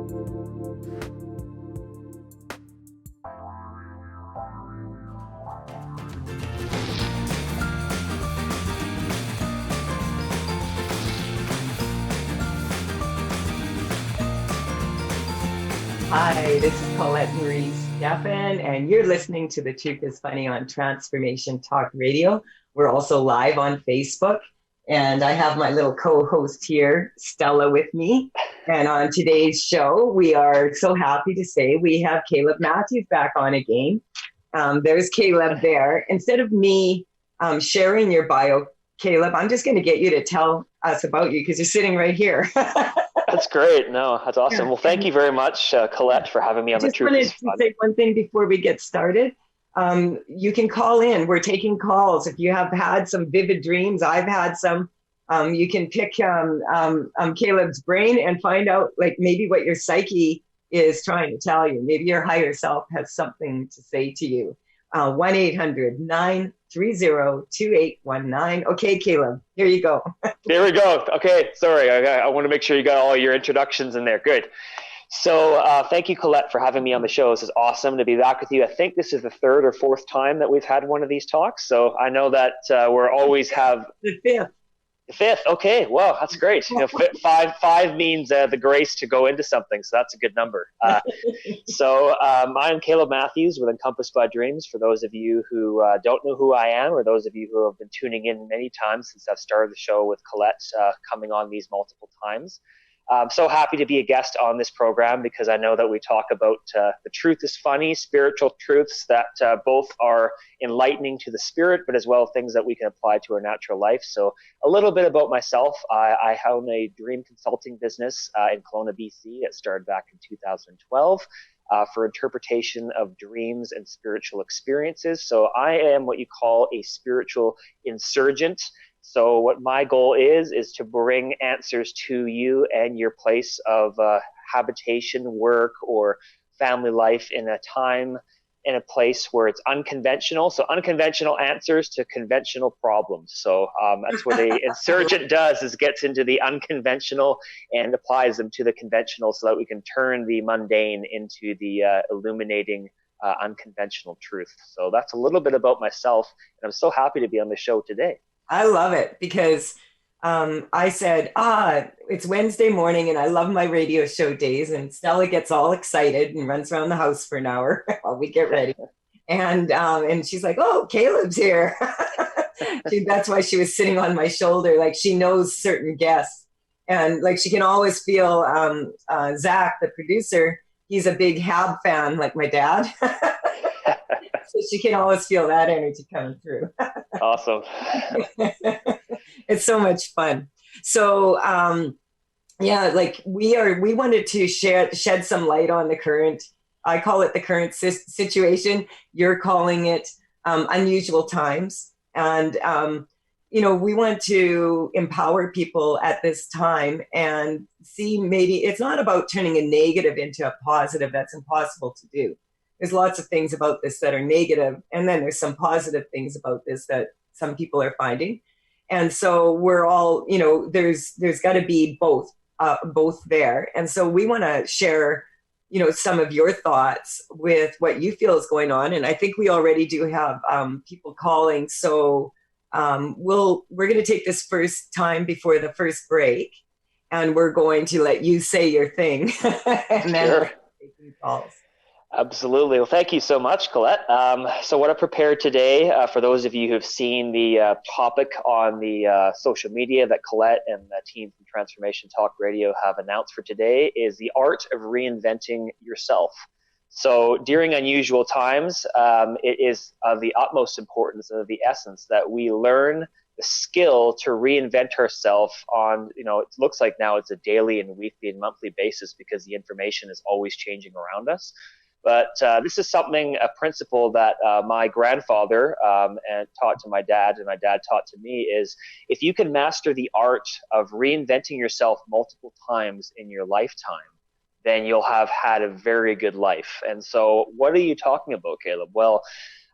Hi, this is Colette Marie Stefan, and you're listening to The Truth is Funny on Transformation Talk Radio. We're also live on Facebook, and I have my little co-host here, Stella, with me. And on today's show, we are so happy to say we have Caleb Matthews back on again. There's Caleb there. Instead of me sharing your bio, Caleb, I'm just going to get you to tell us about you because you're sitting right here. That's great. No, that's awesome. Yeah. Well, thank you very much, Colette, for having me on The Truth is Funny. I just wanted to say one thing before we get started. You can call in. We're taking calls. If you have had some vivid dreams, I've had some. You can pick Caleb's brain and find out, like, maybe what your psyche is trying to tell you. Maybe your higher self has something to say to you. 1-800-930-2819. Okay, Caleb, here you go. There we go. Okay, sorry. I want to make sure you got all your introductions in there. Good. So thank you, Colette, for having me on the show. This is awesome to be back with you. I think this is the third or fourth time that we've had one of these talks. So I know that we're always have... The fifth. Fifth. Okay. Wow. That's great. You know, five means the grace to go into something. So that's a good number. I'm Caleb Matthews with Encompassed by Dreams. For those of you who don't know who I am, or those of you who have been tuning in many times since I've started the show with Colette, coming on these multiple times. I'm so happy to be a guest on this program because I know that we talk about the truth is funny, spiritual truths that both are enlightening to the spirit, but as well things that we can apply to our natural life. So a little bit about myself. I own a dream consulting business in Kelowna, BC. It started back in 2012 for interpretation of dreams and spiritual experiences. So I am what you call a spiritual insurgent. So what my goal is to bring answers to you and your place of habitation, work, or family life in a time, in a place where it's unconventional. So unconventional answers to conventional problems. So that's what the insurgent does, is gets into the unconventional and applies them to the conventional so that we can turn the mundane into the illuminating unconventional truth. So that's a little bit about myself, and I'm so happy to be on the show today. I love it because I said, it's Wednesday morning and I love my radio show days. And Stella gets all excited and runs around the house for an hour while we get ready. And she's like, oh, Caleb's here. That's why she was sitting on my shoulder. Like, she knows certain guests. And like, she can always feel Zach, the producer, he's a big Hab fan, like my dad. So she can always feel that energy coming through. Awesome. It's so much fun. So, like we wanted to shed some light on the current, I call it the current situation. You're calling it unusual times. And, we want to empower people at this time and see, maybe it's not about turning a negative into a positive. That's impossible to do. There's lots of things about this that are negative, and then there's some positive things about this that some people are finding. And so we're all, there's got to be both there. And so we want to share, some of your thoughts with what you feel is going on. And I think we already do have people calling. So we're going to take this first time before the first break, and we're going to let you say your thing, and then Sure. we'll take some calls. Absolutely. Well, thank you so much, Colette. So what I prepared today, for those of you who have seen the topic on the social media that Colette and the team from Transformation Talk Radio have announced for today, is the art of reinventing yourself. So during unusual times, it is of the utmost importance and of the essence that we learn the skill to reinvent ourselves on, it looks like now it's a daily and weekly and monthly basis because the information is always changing around us. But this is a principle that my grandfather and taught to my dad, and my dad taught to me, is if you can master the art of reinventing yourself multiple times in your lifetime, then you'll have had a very good life. And so what are you talking about, Caleb? Well,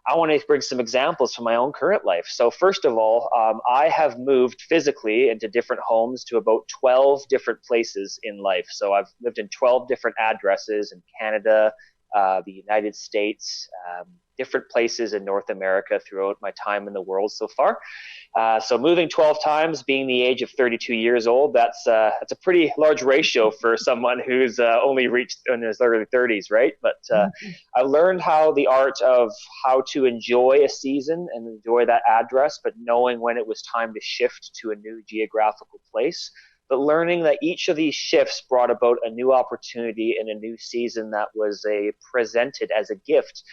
I want to bring some examples from my own current life. So first of all, I have moved physically into different homes to about 12 different places in life. So I've lived in 12 different addresses in Canada, the United States, different places in North America throughout my time in the world so far. So moving 12 times, being the age of 32 years old, that's a pretty large ratio for someone who's only reached in his early 30s, right? But I learned the art of how to enjoy a season and enjoy that address, but knowing when it was time to shift to a new geographical place. But learning that each of these shifts brought about a new opportunity and a new season that was presented as a gift.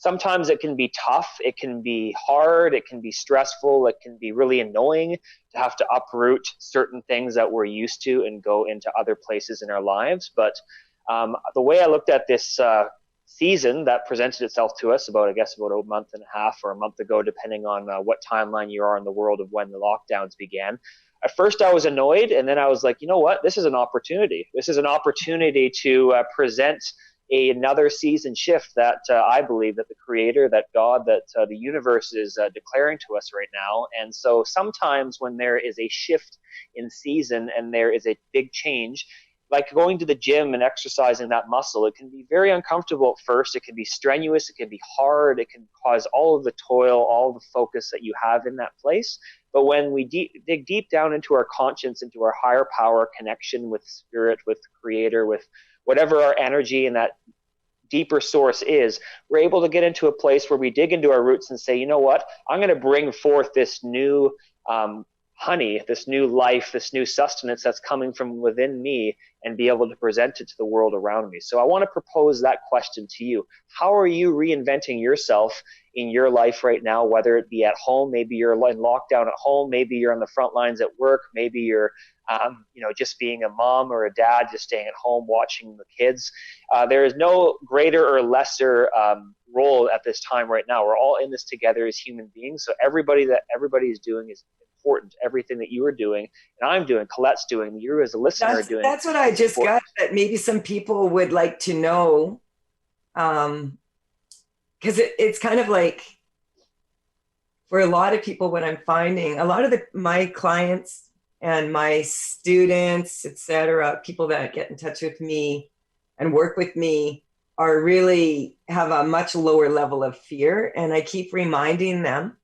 Sometimes it can be tough, it can be hard, it can be stressful, it can be really annoying to have to uproot certain things that we're used to and go into other places in our lives. But the way I looked at this season that presented itself to us about a month and a half or a month ago, depending on what timeline you are in the world of when the lockdowns began. At first I was annoyed, and then I was like, you know what, this is an opportunity. This is an opportunity to present another season shift that I believe that the Creator, that God, that the universe is declaring to us right now. And so sometimes when there is a shift in season and there is a big change, like going to the gym and exercising that muscle, it can be very uncomfortable at first. It can be strenuous. It can be hard. It can cause all of the toil, all of the focus that you have in that place. But when we dig deep down into our conscience, into our higher power connection with spirit, with Creator, with whatever our energy and that deeper source is, we're able to get into a place where we dig into our roots and say, you know what, I'm going to bring forth this new honey, this new life, this new sustenance that's coming from within me, and be able to present it to the world around me. So I want to propose that question to you. How are you reinventing yourself in your life right now, whether it be at home? Maybe you're in lockdown at home, maybe you're on the front lines at work, maybe you're just being a mom or a dad, just staying at home watching the kids. There is no greater or lesser role at this time right now. We're all in this together as human beings. So everybody is doing is important. Everything that you are doing and I'm doing, Colette's doing, you as a listener are doing. That's what I just important. Got that maybe some people would like to know. Because it's kind of like, for a lot of people, what I'm finding, a lot of my clients and my students, etc., people that get in touch with me and work with me are really have a much lower level of fear. And I keep reminding them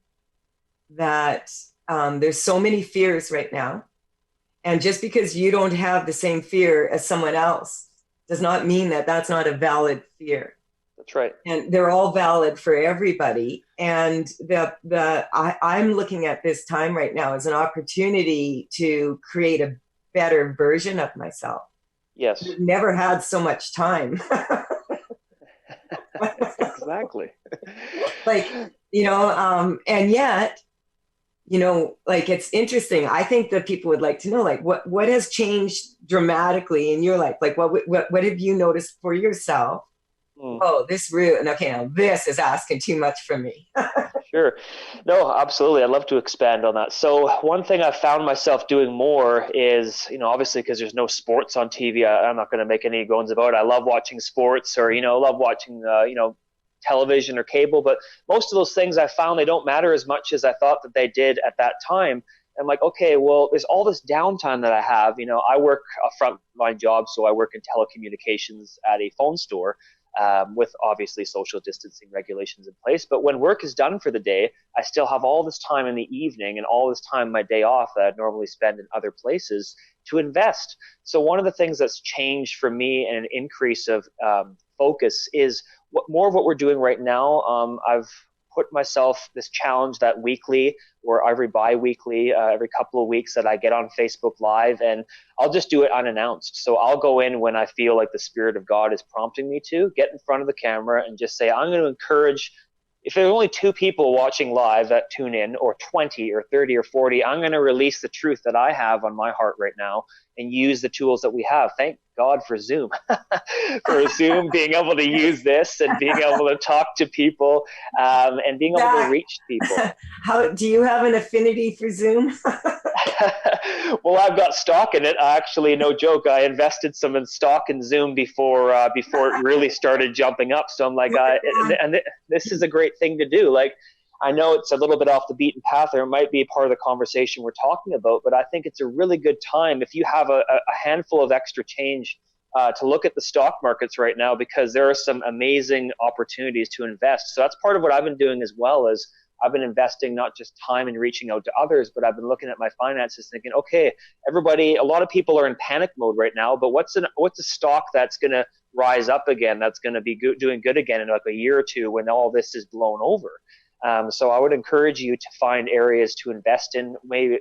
that there's so many fears right now. And just because you don't have the same fear as someone else does not mean that that's not a valid fear. That's right. And they're all valid for everybody. And I'm looking at this time right now as an opportunity to create a better version of myself. Yes. I've never had so much time. Exactly. And yet, it's interesting. I think that people would like to know, what has changed dramatically in your life? Like, what have you noticed for yourself? Oh, this route, and okay, now this is asking too much from me. Sure. No, absolutely. I'd love to expand on that. So one thing I've found myself doing more is, obviously because there's no sports on TV, I'm not going to make any bones about it. I love watching sports or, love watching, television or cable, but most of those things I found they don't matter as much as I thought that they did at that time. I'm like, okay, well, there's all this downtime that I have. I work a frontline job, so I work in telecommunications at a phone store. With obviously social distancing regulations in place. But when work is done for the day, I still have all this time in the evening and all this time my day off that I'd normally spend in other places to invest. So one of the things that's changed for me and an increase of focus is more of what we're doing right now. I've put myself this challenge that weekly or every bi-weekly, every couple of weeks that I get on Facebook Live, and I'll just do it unannounced. So I'll go in when I feel like the Spirit of God is prompting me to get in front of the camera and just say, I'm going to encourage, if there's only 2 people watching live that tune in, or 20 or 30 or 40, I'm going to release the truth that I have on my heart right now and use the tools that we have. Thank God for Zoom, for Zoom being able to use this and being able to talk to people and being able to reach people. How do you have an affinity for Zoom? Well, I've got stock in it. Actually, no joke. I invested some in stock in Zoom before it really started jumping up. So I'm like, this is a great thing to do. Like, I know it's a little bit off the beaten path, or it might be a part of the conversation we're talking about, but I think it's a really good time if you have a handful of extra change to look at the stock markets right now, because there are some amazing opportunities to invest. So that's part of what I've been doing as well. Is I've been investing not just time in reaching out to others, but I've been looking at my finances thinking, okay, everybody, a lot of people are in panic mode right now, but what's a stock that's going to rise up again, that's going to be doing good again in like a year or two when all this is blown over? So I would encourage you to find areas to invest in, maybe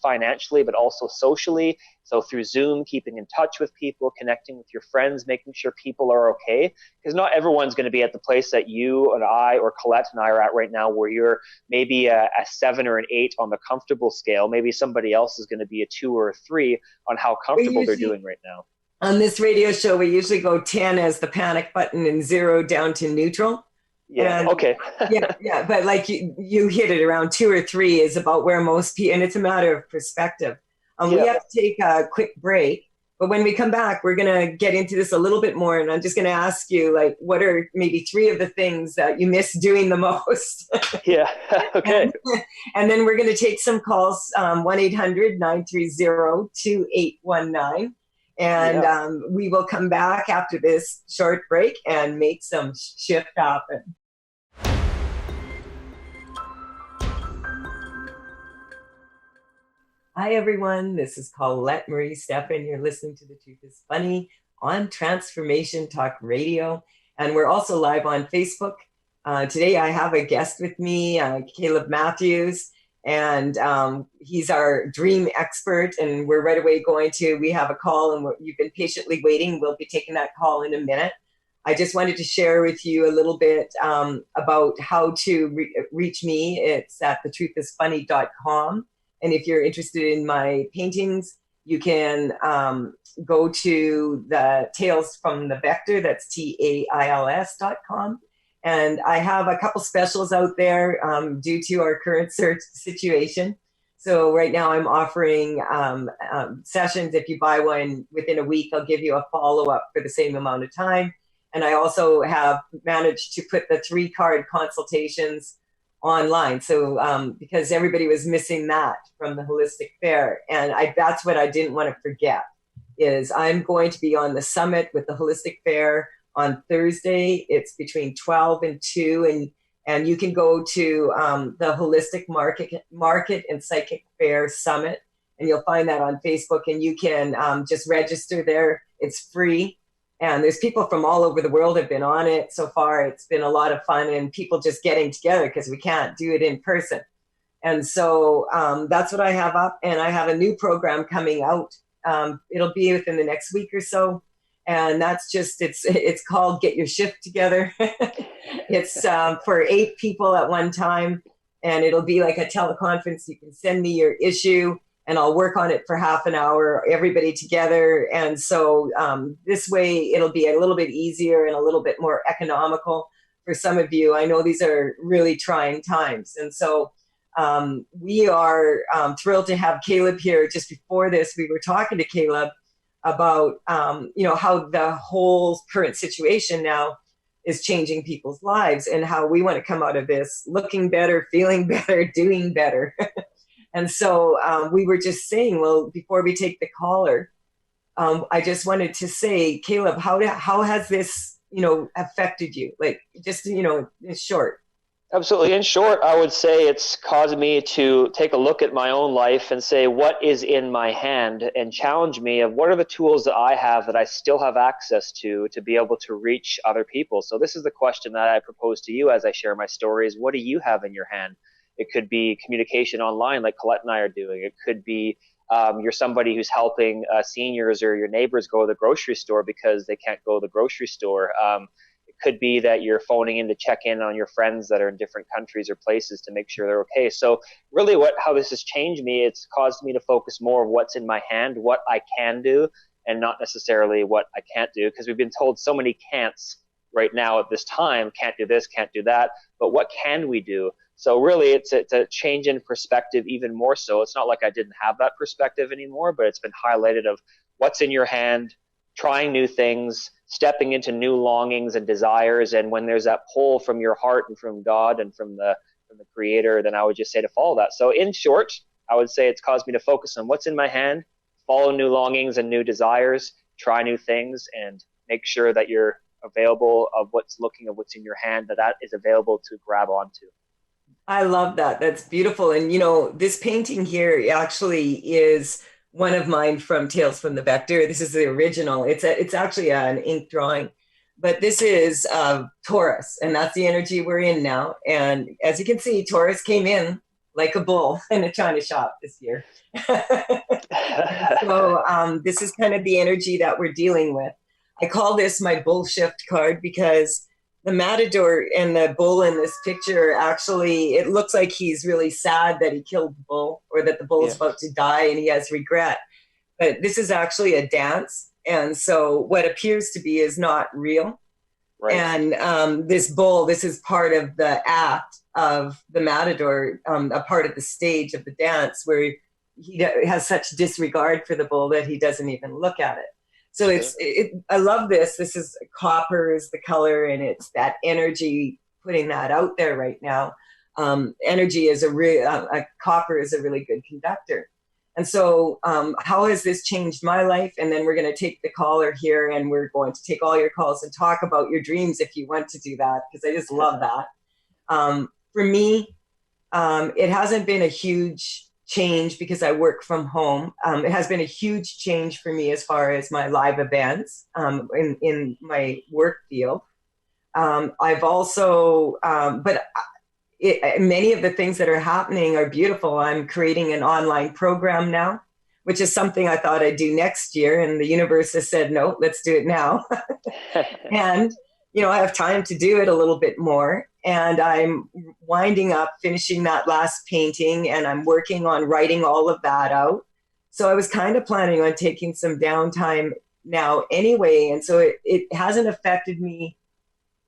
financially, but also socially. So through Zoom, keeping in touch with people, connecting with your friends, making sure people are okay. Because not everyone's going to be at the place that you and I or Colette and I are at right now, where you're maybe a 7 or an 8 on the comfortable scale. Maybe somebody else is going to be a 2 or a 3 on how comfortable they're doing right now. On this radio show, we usually go 10 as the panic button and 0 down to neutral. Yeah. And okay. yeah. But like you hit it, around 2 or 3 is about where most people, and it's a matter of perspective. We have to take a quick break, but when we come back, we're going to get into this a little bit more. And I'm just going to ask you, like, what are maybe 3 of the things that you miss doing the most? Yeah. Okay. And then we're going to take some calls, 1-800-930-2819. And we will come back after this short break and make some shift happen. Hi, everyone. This is Colette Marie Stefan. You're listening to The Truth is Funny on Transformation Talk Radio. And we're also live on Facebook. Today, I have a guest with me, Caleb Matthews. And he's our dream expert. And we're right away we have a call, and you've been patiently waiting. We'll be taking that call in a minute. I just wanted to share with you a little bit about how to reach me. It's at thetruthisfunny.com. And if you're interested in my paintings, you can go to the Tales from the Vector, that's TAILS.com. And I have a couple specials out there due to our current situation. So right now I'm offering sessions. If you buy one within a week, I'll give you a follow-up for the same amount of time. And I also have managed to put the 3-card consultations online. So because everybody was missing that from the Holistic Fair. And that's what I didn't want to forget, is I'm going to be on the summit with the Holistic Fair on Thursday. It's between 12 and 2. And you can go to the Holistic Market and Psychic Fair Summit. And you'll find that on Facebook. And you can just register there. It's free. And there's people from all over the world have been on it so far. It's been a lot of fun, and people just getting together because we can't do it in person. And so that's what I have up. And I have a new program coming out. It'll be within the next week or so. And that's just, it's called Get Your Shift Together. It's for 8 people at one time. And it'll be like a teleconference. You can send me your issue, and I'll work on it for half an hour, everybody together. And so this way it'll be a little bit easier and a little bit more economical for some of you. I know these are really trying times. And so we are thrilled to have Caleb here. Just before this, we were talking to Caleb about, how the whole current situation now is changing people's lives, and how we want to come out of this looking better, feeling better, doing better. And so we were just saying, well, before we take the caller, I just wanted to say, Caleb, how has this, affected you? Like, just, in short. Absolutely. In short, I would say it's caused me to take a look at my own life and say, what is in my hand, and challenge me of what are the tools that I have that I still have access to be able to reach other people. So this is the question that I propose to you as I share my stories. What do you have in your hand? It could be communication online like Colette and I are doing. It could be you're somebody who's helping seniors or your neighbors go to the grocery store because they can't go to the grocery store. It could be that you're phoning in to check in on your friends that are in different countries or places to make sure they're okay. So really how this has changed me, it's caused me to focus more of what's in my hand, what I can do, and not necessarily what I can't do, because we've been told so many can'ts right now at this time. Can't do this, can't do that, but what can we do? So really, it's a change in perspective even more so. It's not like I didn't have that perspective anymore, but it's been highlighted of what's in your hand, trying new things, stepping into new longings and desires. And when there's that pull from your heart and from God and from the creator, then I would just say to follow that. So in short, I would say it's caused me to focus on what's in my hand, follow new longings and new desires, try new things, and make sure that you're available of what's in your hand, that is available to grab onto. I love that. That's beautiful. And, this painting here actually is one of mine from Tales from the Vector. This is the original. It's actually an ink drawing, but this is Taurus, and that's the energy we're in now. And as you can see, Taurus came in like a bull in a china shop this year. So this is kind of the energy that we're dealing with. I call this my bull shift card because the matador and the bull in this picture, actually, it looks like he's really sad that he killed the bull or that the bull is about to die and he has regret. But this is actually a dance. And so what appears to be is not real. Right. And this bull, this is part of the act of the matador, a part of the stage of the dance where he has such disregard for the bull that he doesn't even look at it. So I love this. This is copper is the color, and it's that energy putting that out there right now. Energy is copper is a really good conductor. And so how has this changed my life? And then we're going to take the caller here, and we're going to take all your calls and talk about your dreams if you want to do that, because I just love that. For me, it hasn't been a huge change because I work from home. It has been a huge change for me as far as my live events in my work field. I've also, many of the things that are happening are beautiful. I'm creating an online program now, which is something I thought I'd do next year. And the universe has said, no, let's do it now. And, I have time to do it a little bit more. And I'm winding up finishing that last painting, and I'm working on writing all of that out. So I was kind of planning on taking some downtime now anyway. And so it hasn't affected me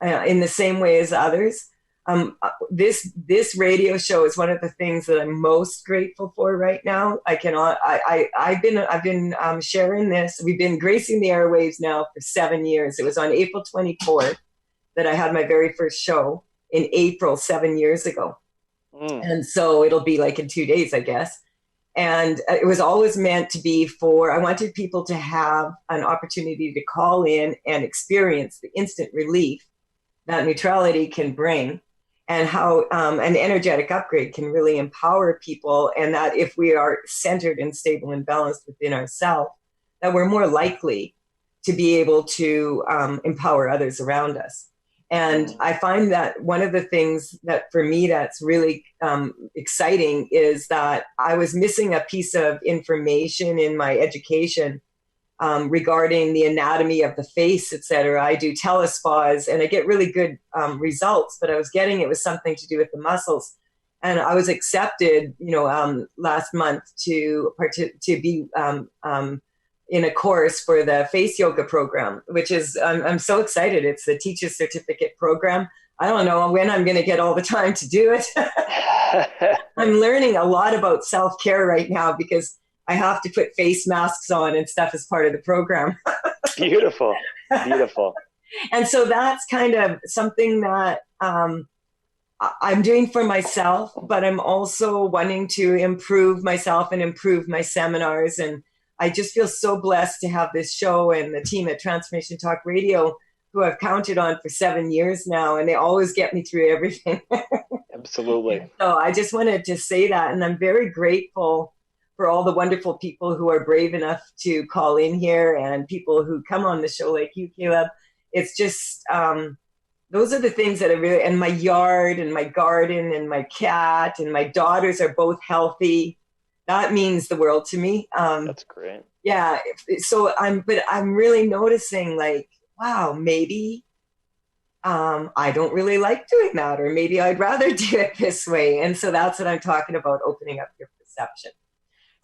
in the same way as others. This radio show is one of the things that I'm most grateful for right now. I've been sharing this. We've been gracing the airwaves now for 7 years. It was on April 24th that I had my very first show in April 7 years ago. And so it'll be like in 2 days, I guess. And it was always meant to be I wanted people to have an opportunity to call in and experience the instant relief that neutrality can bring, and how an energetic upgrade can really empower people. And that if we are centered and stable and balanced within ourselves, that we're more likely to be able to empower others around us. And I find that one of the things that for me that's really exciting is that I was missing a piece of information in my education regarding the anatomy of the face, et cetera. I do telespas and I get really good results, but I was getting it was something to do with the muscles. And I was accepted, last month to be in a course for the face yoga program, which is, I'm so excited. It's the teacher's certificate program. I don't know when I'm going to get all the time to do it. I'm learning a lot about self-care right now because I have to put face masks on and stuff as part of the program. Beautiful. Beautiful. And so that's kind of something that I'm doing for myself, but I'm also wanting to improve myself and improve my seminars. And I just feel so blessed to have this show and the team at Transformation Talk Radio, who I've counted on for 7 years now, and they always get me through everything. Absolutely. So I just wanted to say that, and I'm very grateful for all the wonderful people who are brave enough to call in here and people who come on the show like you, Caleb. It's just, those are the things that are really, and my yard and my garden and my cat and my daughters are both healthy. That means the world to me. That's great. Yeah. So I'm really noticing like, wow, maybe I don't really like doing that, or maybe I'd rather do it this way. And so that's what I'm talking about, opening up your perception.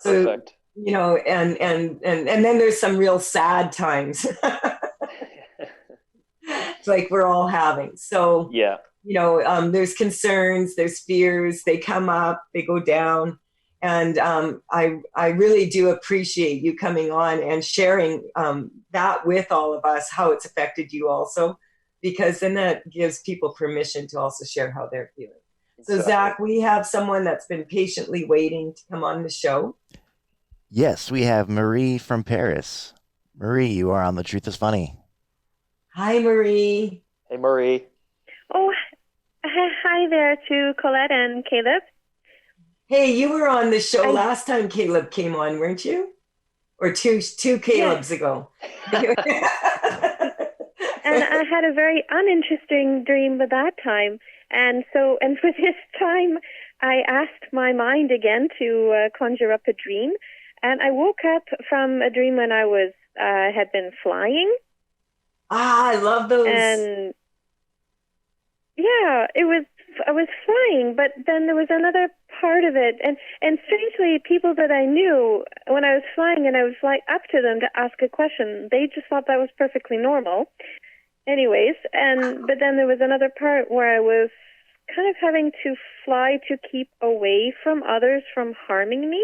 So, perfect. And then there's some real sad times. It's like we're all having. So, yeah. there's concerns, there's fears, they come up, they go down. And I really do appreciate you coming on and sharing that with all of us, how it's affected you also, because then that gives people permission to also share how they're feeling. So, Zach, we have someone that's been patiently waiting to come on the show. Yes, we have Marie from Paris. Marie, you are on The Truth is Funny. Hi, Marie. Hey, Marie. Oh, hi there to Colette and Caleb. Hey, you were on the show last time Caleb came on, weren't you? Or two Calebs ago. And I had a very uninteresting dream at that time. And for this time, I asked my mind again to conjure up a dream. And I woke up from a dream when I had been flying. Ah, I love those. And yeah, I was flying, but then there was another part of it. And strangely, people that I knew, when I was flying and I would fly up to them to ask a question, they just thought that was perfectly normal. Anyways, but then there was another part where I was kind of having to fly to keep away from others from harming me.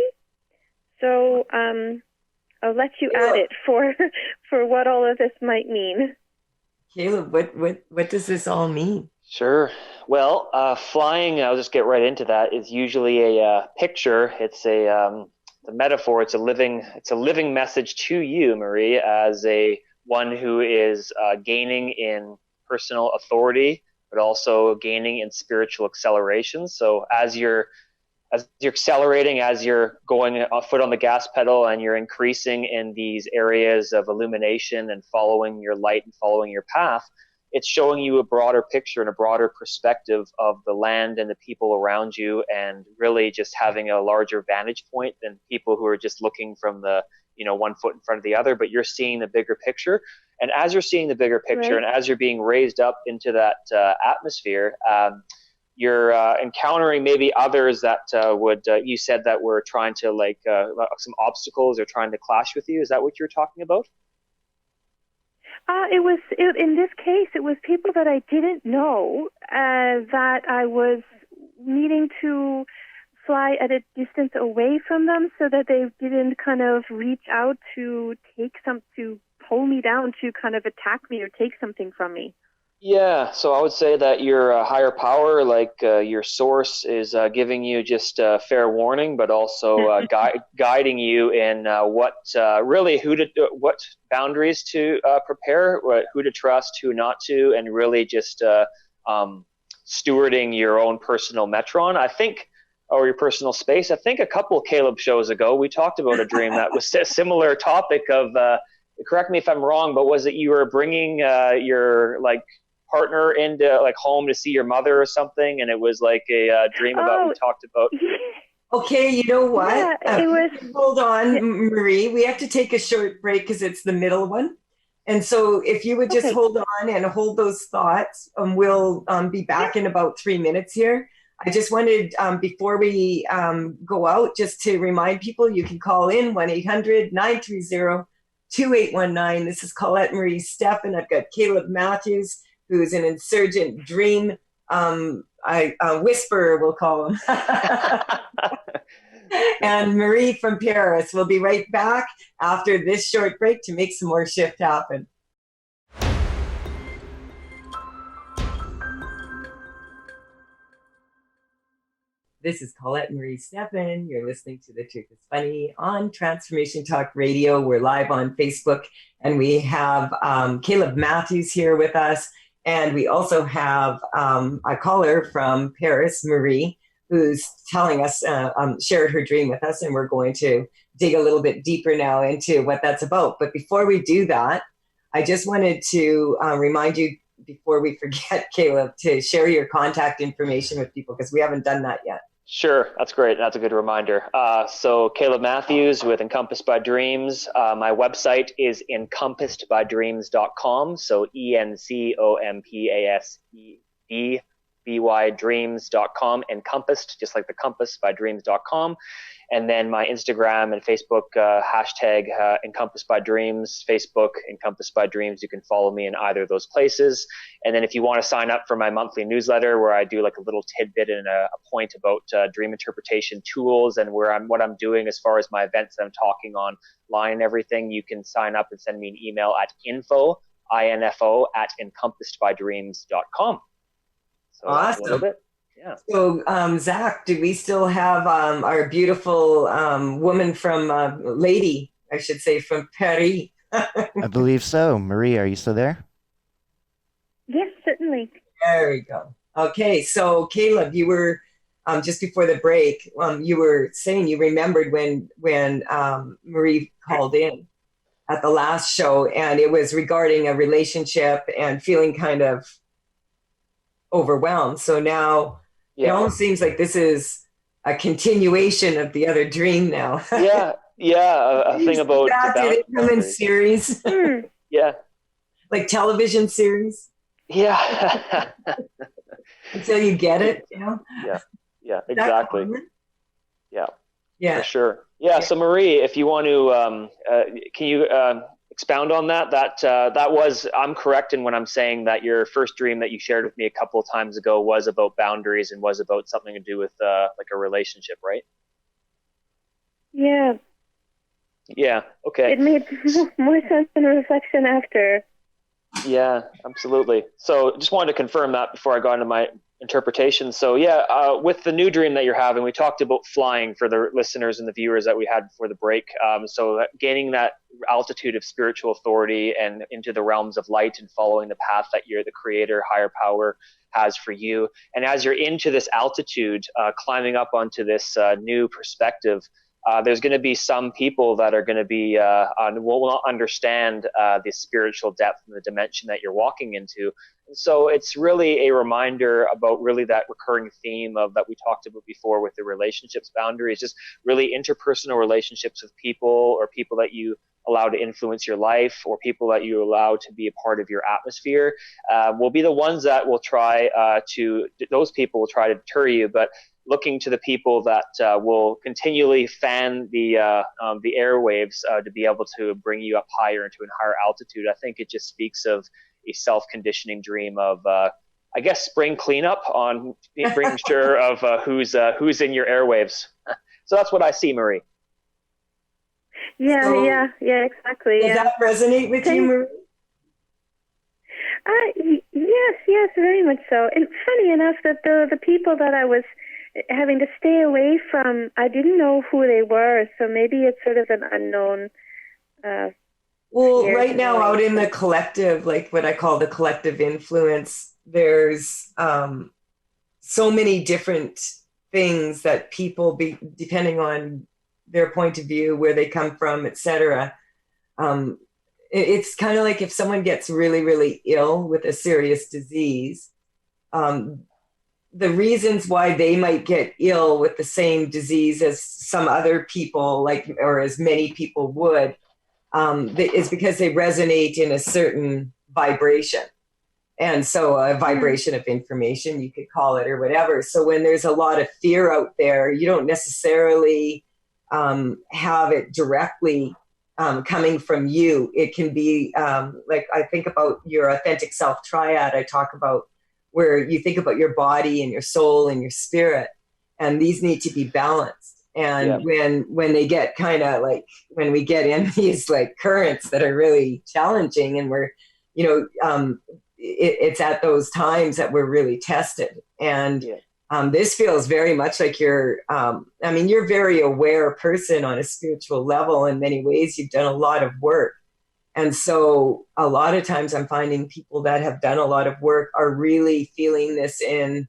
So I'll let you add it for what all of this might mean. Caleb, what does this all mean? Sure. Well, flying, I'll just get right into that, is usually a picture. It's the metaphor. It's a living message to you, Marie, as one who is gaining in personal authority, but also gaining in spiritual acceleration. So as you're accelerating, as you're going a foot on the gas pedal and you're increasing in these areas of illumination and following your light and following your path, it's showing you a broader picture and a broader perspective of the land and the people around you, and really just having a larger vantage point than people who are just looking from the, one foot in front of the other, but you're seeing the bigger picture. And as you're seeing the bigger picture, right, and as you're being raised up into that atmosphere, you're encountering maybe others that you said that were trying to some obstacles or trying to clash with you. Is that what you're talking about? In this case, it was people that I didn't know that I was needing to fly at a distance away from them so that they didn't kind of reach out to pull me down, to kind of attack me or take something from me. Yeah, so I would say that your higher power, your source, is giving you just fair warning, but also guiding you in what boundaries to prepare, who to trust, who not to, and really just stewarding your own personal metron, I think, or your personal space. I think a couple of Caleb shows ago, we talked about a dream that was a similar topic of, correct me if I'm wrong, but was it you were bringing your partner into home to see your mother or something, and it was like a dream about we talked about. Okay, you know what? Yeah, it was. Hold on, Marie. We have to take a short break because it's the middle one. And so if you would just hold on and hold those thoughts, we'll be back in about 3 minutes here. I just wanted, before we go out, just to remind people, you can call in 1-800-930-2819. This is Colette Marie Stefan. I've got Caleb Matthews, who's an insurgent dream whisperer, we'll call him. And Marie from Paris. We'll be right back after this short break to make some more shift happen. This is Colette Marie Stefan. You're listening to The Truth is Funny on Transformation Talk Radio. We're live on Facebook, and we have Caleb Matthews here with us. And we also have a caller from Paris, Marie, who's telling us, shared her dream with us, and we're going to dig a little bit deeper now into what that's about. But before we do that, I just wanted to remind you, before we forget, Caleb, to share your contact information with people, because we haven't done that yet. Sure, that's great. That's a good reminder. So Caleb Matthews with Encompassed by Dreams. My website is encompossedbydreams.com. So ENCOMPASSED bydreams.com, encompassed, just like the compass, by dreams.com. And then my Instagram and Facebook hashtag Encompassed by Dreams, Facebook Encompassed by Dreams. You can follow me in either of those places. And then if you want to sign up for my monthly newsletter, where I do like a little tidbit and a point about dream interpretation tools and what I'm doing as far as my events that I'm talking online and everything, you can sign up and send me an email at info at encompassedbydreams.com. So Awesome. that's a little bit. Yeah. So, Zach, do we still have our beautiful woman from lady, I should say, from Paris? I believe so. Marie, are you still there? Yes, certainly. There we go. Okay, so Caleb, you were just before the break. You were saying you remembered when Marie called in at the last show, and it was regarding a relationship and feeling kind of overwhelmed. So now it almost seems like this is a continuation of the other dream now. A thing about did it come in series? Yeah. Like television series? Yeah. Until you get it, you know? Yeah, exactly. Yeah. For sure. Yeah, so Marie, if you want to, can you expound on that? That was, I'm correct in when I'm saying that your first dream that you shared with me a couple of times ago was about boundaries and was about something to do with like a relationship, right? Yeah. Yeah, okay. It made more sense in reflection after. Yeah, absolutely. So just wanted to confirm that before I got into my interpretation. So with the new dream that you're having, we talked about flying for the listeners and the viewers that we had before the break. So gaining that altitude of spiritual authority and into the realms of light and following the path that the creator, higher power has for you. And as you're into this altitude, climbing up onto this new perspective, there's going to be some people that are going to be will not understand the spiritual depth and the dimension that you're walking into. And so it's really a reminder about really that recurring theme of that we talked about before with the relationships boundaries, just really interpersonal relationships with people or people that you allow to influence your life or people that you allow to be a part of your atmosphere will be the ones that will try those people will try to deter you. But looking to the people that will continually fan the airwaves to be able to bring you up higher into a higher altitude. I think it just speaks of a self-conditioning dream of, I guess, spring cleanup on making sure of who's in your airwaves. So that's what I see, Marie. Yeah, exactly. Does that resonate with you, Marie? Yes, very much so. And funny enough that the people that I was having to stay away from, I didn't know who they were, so maybe it's sort of an unknown. Well, right now out in the collective, like what I call the collective influence, there's so many different things that people, depending on their point of view, where they come from, etc. It's kind of like if someone gets really, really ill with a serious disease, the reasons why they might get ill with the same disease as some other people, or as many people would, is because they resonate in a certain vibration. And so a vibration of information, you could call it, or whatever. So when there's a lot of fear out there, you don't necessarily have it directly coming from you. It can be like I think about your authentic self triad I talk about, where you think about your body and your soul and your spirit, and these need to be balanced. And when they get kind of like, when we get in these like currents that are really challenging, and we're, it's at those times that we're really tested. And this feels very much like you're a very aware person on a spiritual level. In many ways, you've done a lot of work. And so a lot of times I'm finding people that have done a lot of work are really feeling this in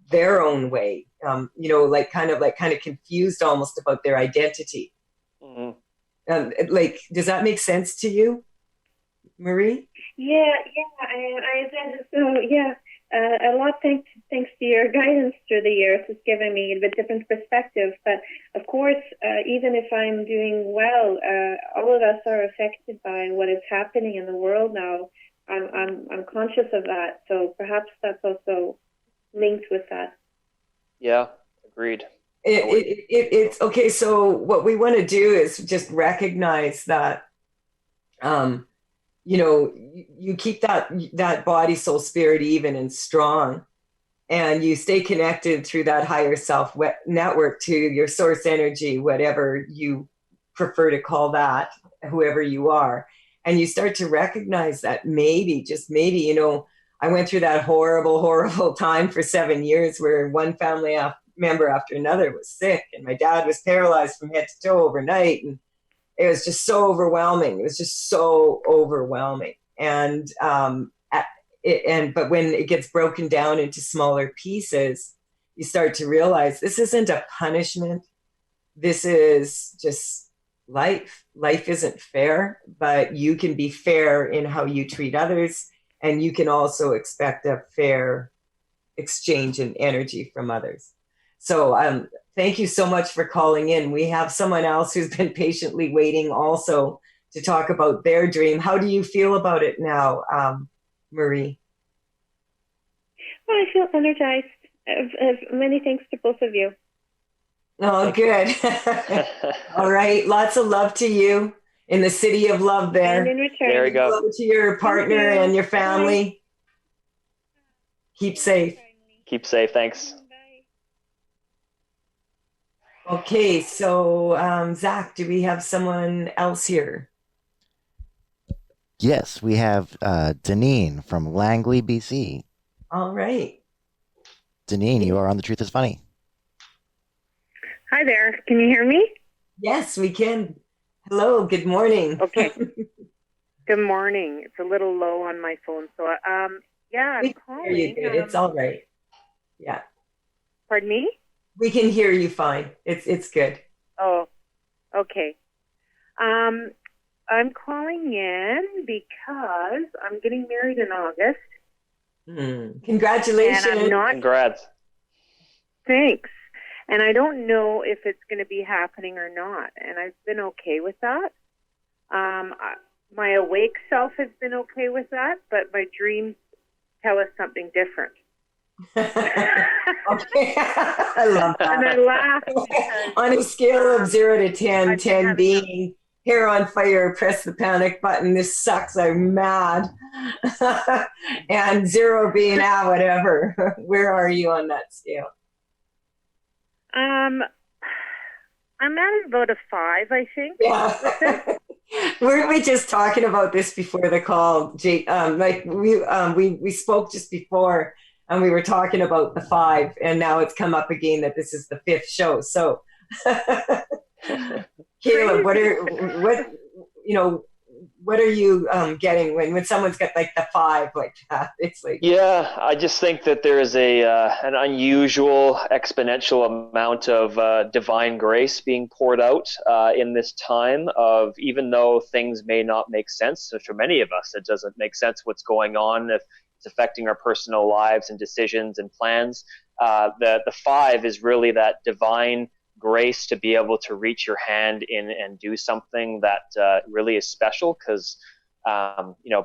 their own way, like kind of confused almost about their identity. Mm-hmm. Does that make sense to you, Marie? Yeah, I so yeah. A lot thanks to your guidance through the years has given me a bit different perspective. But of course, even if I'm doing well, all of us are affected by what is happening in the world now. I'm conscious of that. So perhaps that's also linked with that. Yeah, agreed. It's okay. So what we want to do is just recognize that, you keep that body, soul, spirit even and strong, and you stay connected through that higher self network to your source energy, whatever you prefer to call that, whoever you are. And you start to recognize that maybe, just maybe, I went through that horrible, horrible time for 7 years where one family member after another was sick, and my dad was paralyzed from head to toe overnight. And it was just so overwhelming. It was just so overwhelming. And, but when it gets broken down into smaller pieces, you start to realize this isn't a punishment. This is just life. Life isn't fair, but you can be fair in how you treat others. And you can also expect a fair exchange in energy from others. So thank you so much for calling in. We have someone else who's been patiently waiting also to talk about their dream. How do you feel about it now, Marie? Well, I feel energized. Many thanks to both of you. Oh, good. All right. Lots of love to you in the city of love there. And in return, There you go. Love to your partner and your family. Bye. Keep safe. Keep safe. Thanks. Okay. So, Zach, do we have someone else here? Yes, we have Deneen from Langley, BC. All right. Deneen, you are on The Truth is Funny. Hi there. Can you hear me? Yes, we can. Hello. Good morning. Okay. Good morning. It's a little low on my phone. So, yeah, We I'm can calling. hear you good. It's all right. Yeah. Pardon me? We can hear you fine. It's good. Oh, okay. I'm calling in because I'm getting married in August. Congratulations. And I'm not. Congrats. Thanks. And I don't know if it's going to be happening or not. And I've been okay with that. My awake self has been okay with that, but my dreams tell us something different. Okay. I love that. And I laugh because, on a scale of 0 to 10, I've been 10 having being hair on fire, press the panic button, this sucks, I'm mad. And 0 being, whatever. Where are you on that scale? I'm at about a 5, I think. Yeah. Weren't we just talking about this before the call, Jake? Like we spoke just before, and we were talking about the 5, and now it's come up again that this is the 5th show. So, Caleb, what are you getting when someone's got like the 5 like that? It's like, Yeah, I just think that there is an unusual exponential amount of divine grace being poured out in this time of, even though things may not make sense, so for many of us, it doesn't make sense what's going on, if it's affecting our personal lives and decisions and plans. The 5 is really that divine grace to be able to reach your hand in and do something that really is special, because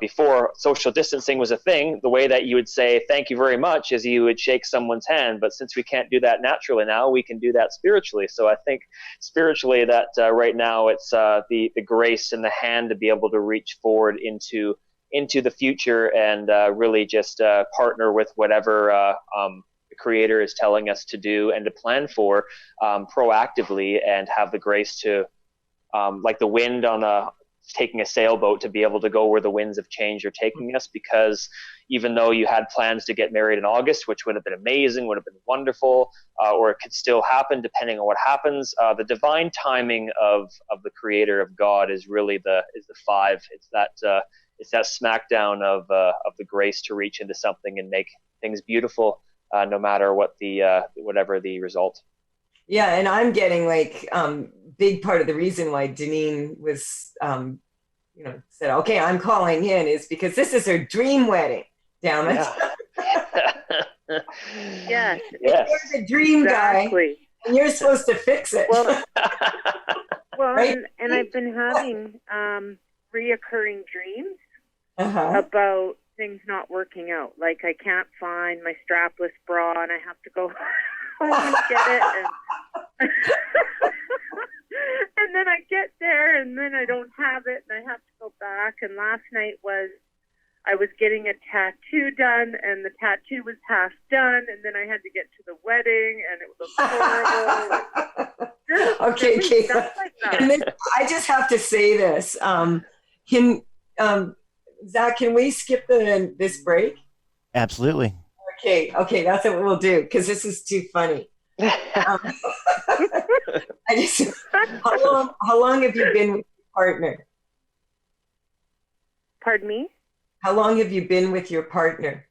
before social distancing was a thing, the way that you would say thank you very much is you would shake someone's hand. But since we can't do that naturally now, we can do that spiritually. So I think spiritually that right now it's the grace in the hand to be able to reach forward into the future and really just partner with whatever the Creator is telling us to do and to plan for proactively, and have the grace to, like the wind on taking a sailboat, to be able to go where the winds of change are taking us. Because even though you had plans to get married in August, which would have been amazing, would have been wonderful, or it could still happen depending on what happens, the divine timing of the Creator, of God, is really the 5. It's that smackdown of the grace to reach into something and make things beautiful, no matter what whatever the result. yeah, and I'm getting like big part of the reason why Deneen was said, okay, I'm calling in, is because this is her dream wedding. Damn it. Yeah. Yes. Yes. You're the dream guy, and you're supposed to fix it. Well, right? and I've been having reoccurring dreams Uh-huh. about things not working out. Like I can't find my strapless bra and I have to go home and get it. And, and then I get there and then I don't have it and I have to go back. And last night I was getting a tattoo done and the tattoo was half done and then I had to get to the wedding and it was horrible. Okay, Kayla. Like that. And then I just have to say this. Zach, can we skip this break? Absolutely. Okay, that's what we'll do because this is too funny. How long have you been with your partner? Pardon me? How long have you been with your partner?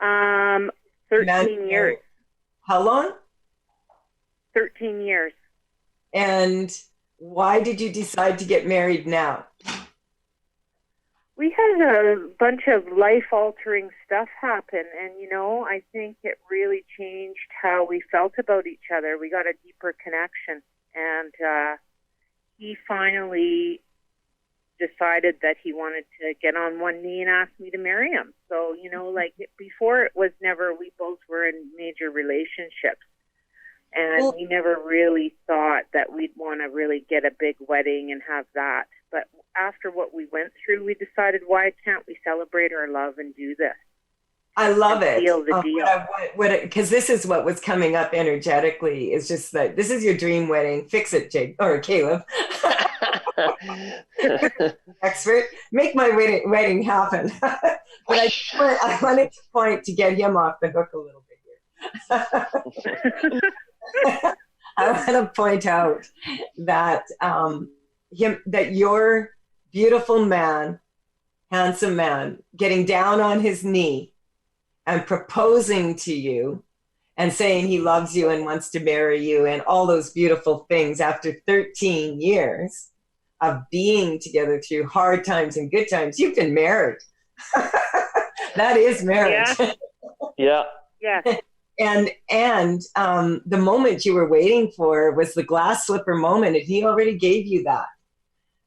13 years. How long? 13 years. And why did you decide to get married now? We had a bunch of life-altering stuff happen, and, I think it really changed how we felt about each other. We got a deeper connection, and he finally decided that he wanted to get on one knee and ask me to marry him. So, before it was never, we both were in major relationships. And we never really thought that we'd want to really get a big wedding and have that. But after what we went through, we decided, why can't we celebrate our love and do this? I love it. Seal the deal. Because this is what was coming up energetically. Is just that this is your dream wedding. Fix it, Jake or Caleb. Expert, make my wedding happen. But I wanted to point to get him off the hook a little bit here. I want to point out that that your beautiful man, handsome man, getting down on his knee and proposing to you and saying he loves you and wants to marry you and all those beautiful things after 13 years of being together through hard times and good times. You've been married. That is marriage. Yeah. Yeah. And the moment you were waiting for was the glass slipper moment, and he already gave you that.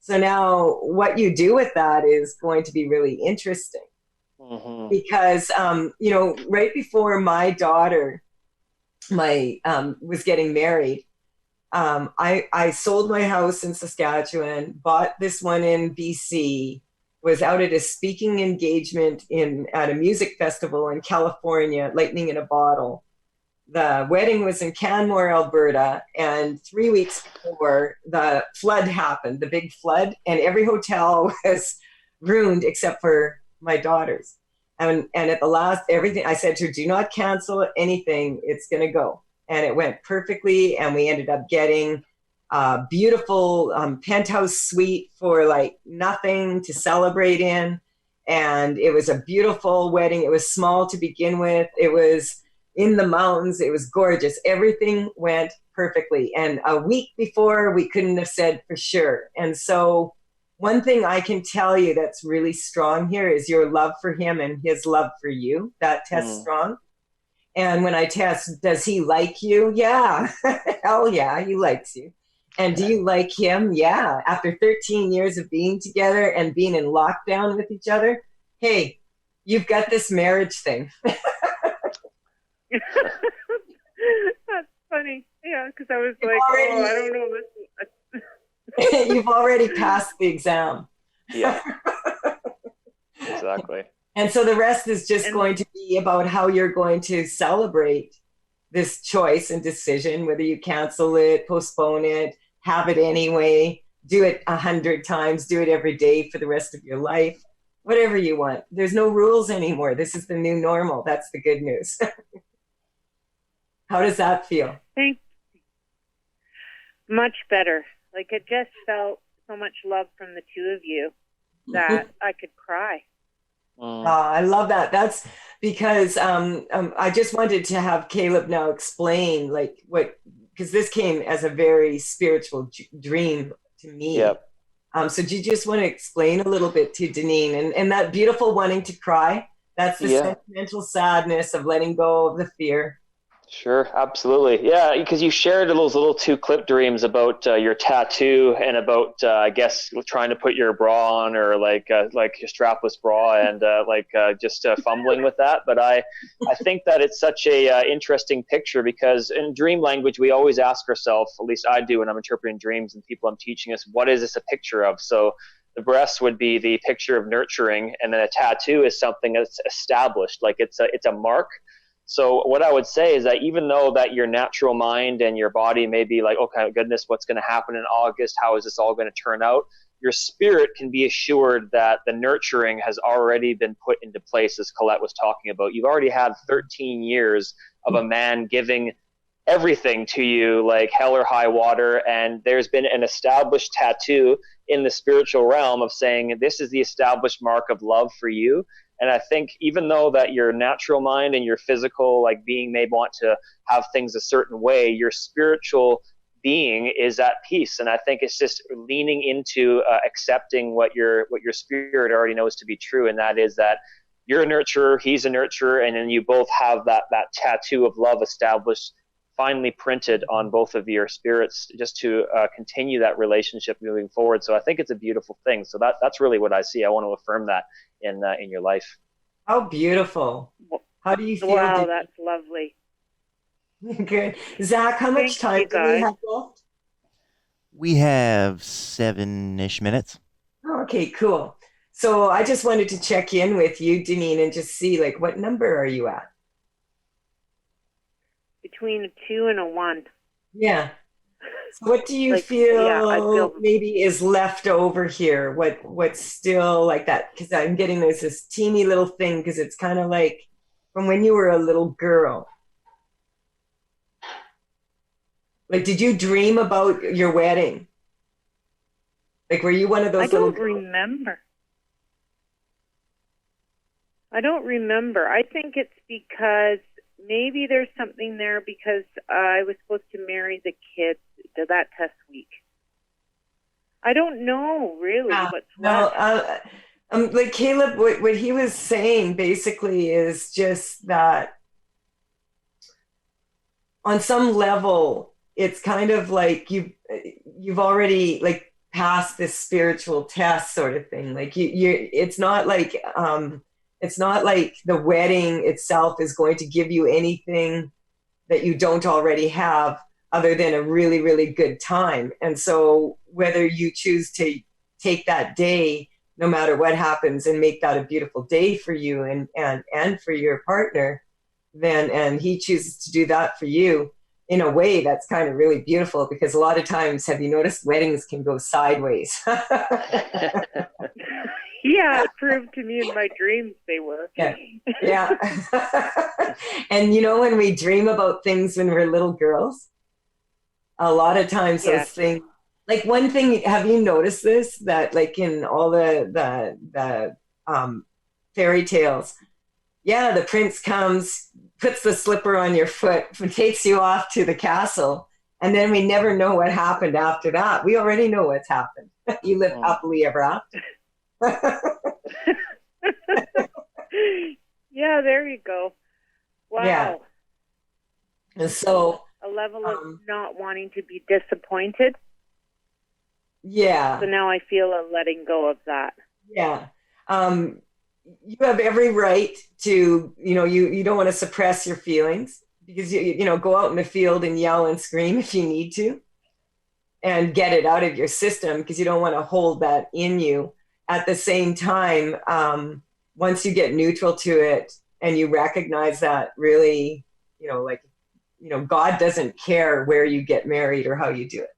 So now what you do with that is going to be really interesting. Mm-hmm. Because, right before my daughter was getting married, I sold my house in Saskatchewan, bought this one in BC, was out at a speaking engagement at a music festival in California, Lightning in a Bottle. The wedding was in Canmore, Alberta, and 3 weeks before the flood happened, the big flood, and every hotel was ruined except for my daughter's. And at the last, everything, I said to her, do not cancel anything, it's going to go. And it went perfectly, and we ended up getting a beautiful penthouse suite for like nothing to celebrate in. And it was a beautiful wedding. It was small to begin with. It was in the mountains. It was gorgeous. Everything went perfectly. And a week before, we couldn't have said for sure. And so one thing I can tell you that's really strong here is your love for him and his love for you. That tests strong. And when I test, does he like you? Yeah. Hell yeah, he likes you. And do you like him? Yeah. After 13 years of being together and being in lockdown with each other, hey, you've got this marriage thing. That's funny. Yeah, because I was like, I don't know. You've already passed the exam. Yeah. Exactly. And so the rest is just going to be about how you're going to celebrate this choice and decision, whether you cancel it, postpone it, have it anyway, do it 100 times, do it every day for the rest of your life, whatever you want. There's no rules anymore. This is the new normal. That's the good news. How does that feel? Thank you. Much better. Like it just felt so much love from the two of you that I could cry. I love that. That's because I just wanted to have Caleb now explain because this came as a very spiritual dream to me. Yep. So do you just want to explain a little bit to Deneen and that beautiful wanting to cry? That's the sentimental sadness of letting go of the fear. Sure, absolutely. Yeah, because you shared those little two clip dreams about your tattoo and about, I guess, trying to put your bra on or like your strapless bra and just fumbling with that. But I think that it's such a interesting picture because in dream language, we always ask ourselves, at least I do when I'm interpreting dreams and people I'm teaching us, what is this a picture of? So the breast would be the picture of nurturing, and then a tattoo is something that's established, like it's a mark. So what I would say is that even though that your natural mind and your body may be like, okay, goodness, what's going to happen in August? How is this all going to turn out? Your spirit can be assured that the nurturing has already been put into place, as Colette was talking about. You've already had 13 years of a man giving everything to you, like hell or high water. And there's been an established tattoo in the spiritual realm of saying, this is the established mark of love for you. And I think even though that your natural mind and your physical like being may want to have things a certain way, your spiritual being is at peace. And I think it's just leaning into accepting what your spirit already knows to be true, and that is that you're a nurturer, he's a nurturer, and then you both have that tattoo of love established, finally printed on both of your spirits, just to continue that relationship moving forward. So I think it's a beautiful thing. So that's really what I see. I want to affirm that in your life. How beautiful. How do you feel? Wow, that's lovely. Good. Zach, how much time do we have left? We have 7-ish minutes. Oh, okay, cool. So I just wanted to check in with you, Deneen, and just see like what number are you at? Between a 2 and a 1. Yeah. So what do you feel maybe is left over here? What's still like that? Because I'm getting this teeny little thing because it's kind of like from when you were a little girl. Like, did you dream about your wedding? Like, were you one of those little girls? I don't remember. I think it's because maybe there's something there because I was supposed to marry the kids to that test week. I don't know really what's left. Like Caleb, what he was saying basically is just that on some level, it's kind of like you've already like passed this spiritual test sort of thing. Like it's not like the wedding itself is going to give you anything that you don't already have other than a really, really good time. And so whether you choose to take that day, no matter what happens, and make that a beautiful day for you and for your partner, then, and he chooses to do that for you in a way that's kind of really beautiful, because a lot of times, have you noticed weddings can go sideways? Yeah, it proved to me in my dreams they were. Yeah. And you know, when we dream about things when we're little girls, a lot of times those things, like one thing, have you noticed this, that like in all the fairy tales, the prince comes, puts the slipper on your foot, takes you off to the castle, and then we never know what happened after that. We already know what's happened. You live happily ever after. Yeah, there you go. Wow. Yeah. And so a level of not wanting to be disappointed. Yeah. So now I feel a letting go of that. Yeah. You have every right to, you don't want to suppress your feelings, because you go out in the field and yell and scream if you need to, and get it out of your system, because you don't want to hold that in you. At the same time, once you get neutral to it and you recognize that really, God doesn't care where you get married or how you do it,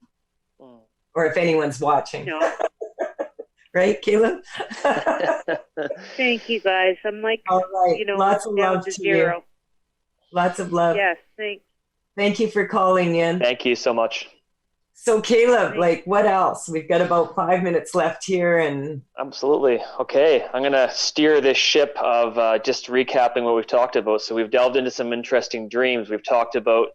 or if anyone's watching. No. Right, Caleb? Thank you, guys. I'm like, all right. Lots of love to zero. You. Lots of love. Yes, thanks. Thank you for calling in. Thank you so much. So Caleb, like what else? We've got about 5 minutes left here, and absolutely. Okay, I'm going to steer this ship of just recapping what we've talked about. So we've delved into some interesting dreams. We've talked about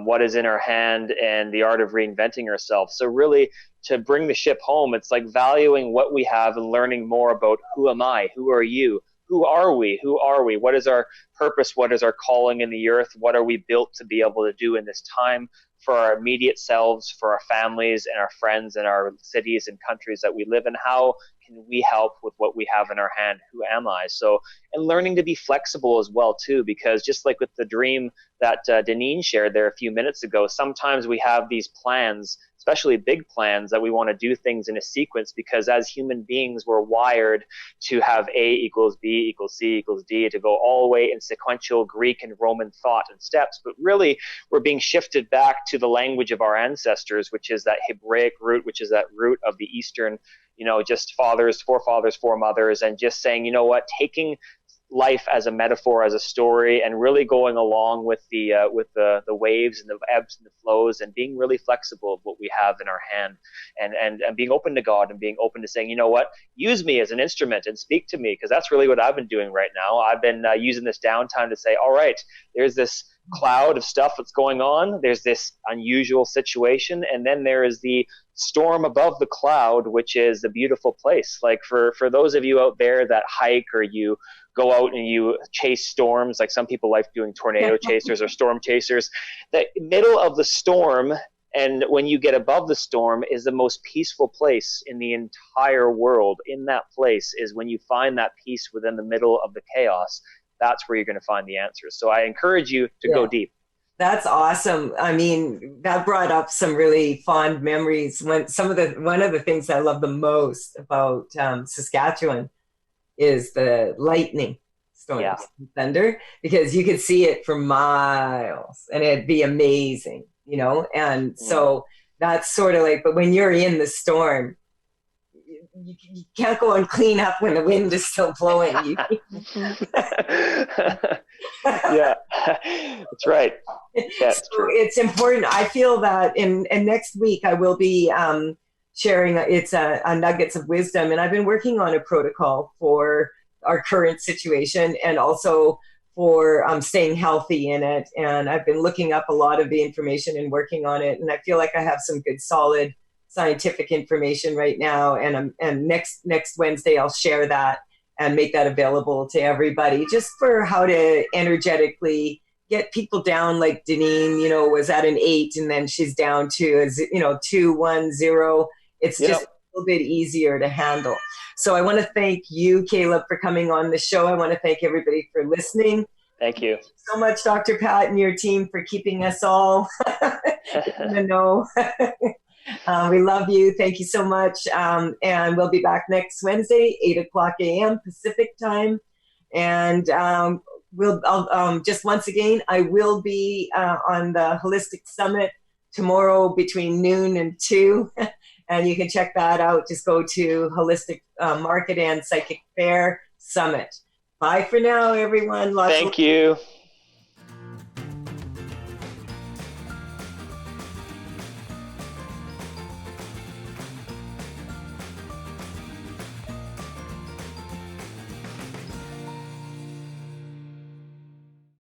what is in our hand and the art of reinventing ourselves. So really, to bring the ship home, it's like valuing what we have and learning more about who am I, who are you, who are we? Who are we? What is our purpose? What is our calling in the earth? What are we built to be able to do in this time for our immediate selves, for our families and our friends and our cities and countries that we live in? How can we help with what we have in our hand? Who am I? So, and learning to be flexible as well too, because just like with the dream that Deneen shared there a few minutes ago, sometimes we have these plans, especially big plans, that we want to do things in a sequence, because as human beings, we're wired to have A equals B equals C equals D, to go all the way in sequential Greek and Roman thought and steps. But really, we're being shifted back to the language of our ancestors, which is that Hebraic root, which is that root of the Eastern, just fathers, forefathers, foremothers, and just saying, taking life as a metaphor, as a story, and really going along with the waves and the ebbs and the flows, and being really flexible of what we have in our hand, and being open to God, and being open to saying, use me as an instrument and speak to me, because that's really what I've been doing right now. I've been using this downtime to say, all right, there's this cloud of stuff that's going on, there's this unusual situation, and then there is the storm above the cloud, which is a beautiful place. Like for those of you out there that hike, or you go out and you chase storms, like some people like doing tornado chasers or storm chasers, the middle of the storm, and when you get above the storm, is the most peaceful place in the entire world. In that place is when you find that peace within the middle of the chaos. That's where you're going to find the answers. So I encourage you to go deep. That's awesome. I mean, that brought up some really fond memories. One of the things I love the most about Saskatchewan is the lightning storms, thunder, because you could see it for miles, and it'd be amazing, And so that's sort of like, but when you're in the storm, you can't go and clean up when the wind is still blowing. Yeah, that's right. Yeah, so it's important. I feel that and next week I will be sharing a nuggets of wisdom, and I've been working on a protocol for our current situation, and also for staying healthy in it. And I've been looking up a lot of the information and working on it, and I feel like I have some good solid scientific information right now, and next Wednesday I'll share that and make that available to everybody, just for how to energetically get people down. Like Deneen, was at an 8, and then she's down to 2, 1, 0. It's just a little bit easier to handle. So I want to thank you, Caleb, for coming on the show. I want to thank everybody for listening. Thank you so much, Dr. Pat, and your team, for keeping us all in the know. We love you. Thank you so much. And we'll be back next Wednesday, 8:00 a.m. Pacific time. And I'll just once again, I will be on the Holistic Summit tomorrow between noon and 2. And you can check that out. Just go to Holistic Market and Psychic Fair Summit. Bye for now, everyone. Thank you.